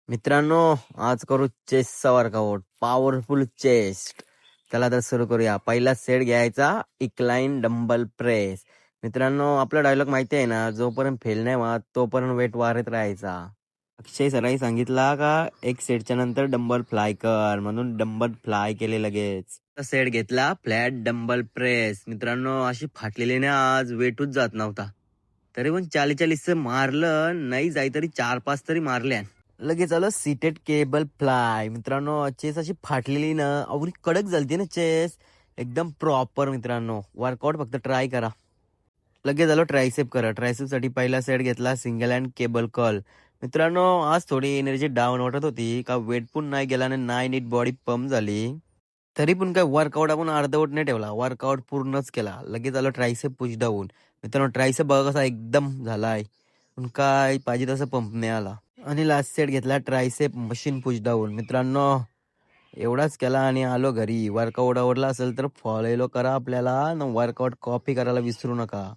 मित्रांनो, आज करू चेस्टचा वर्कआउट, पॉवरफुल चेस्ट. चला तर सुरू करूया. पहिला सेट घ्यायचा इक्लाइन डंबल प्रेस. मित्रांनो, आपला डायलॉग माहिती आहे ना, जोपर्यंत फेल नाही व्हात तोपर्यंत वेट वाढत राहायचा. अक्षय सरांनी सांगितला का एक सेटच्या नंतर डंबल फ्लाय कर, म्हणून डंबल फ्लाय केले लगेच. सेट घेतला फ्लॅट डंबल प्रेस. मित्रांनो, अशी फाटलेली ना आज वेटच जात नव्हता. तरी पण 40-40 मारलं नाही, जाई तरी 4-5 तरी मारल्या. लगेच आलं सीटेड केबल फ्लाय. मित्रांनो, चेस अशी फाटलेली ना, अवरी कडक झालती ना चेस, एकदम प्रॉपर. मित्रांनो, वर्कआउट फक्त ट्राय करा. लगेच आलो ट्रायसेप करा. ट्रायसेप साठी पहिला सेट घेतला सिंगल हँड केबल कॉल. मित्रांनो, आज थोडी एनर्जी डाऊन वाटत होती का, वेट पण नाही गेला आणि नाही नीट बॉडी पंप झाली. तरी पण काय वर्कआउट आपण अर्धवट नाही ठेवला, वर्कआउट पूर्णच केला. लगेच आलो ट्रायसेप पुश डाऊन. मित्रांनो, ट्रायसेप बघा कसा एकदम झालाय, पण काय पाहिजे तसं पंप नाही आला. आणि लास्ट सेट घेतला ट्रायसेप मशीन पुश डाऊन. मित्रांनो, एवढाच केला आणि आलो घरी. वर्कआउट आवडला असेल तर फॉलो करा आपल्याला, वर्कआउट कॉपी करायला विसरू नका.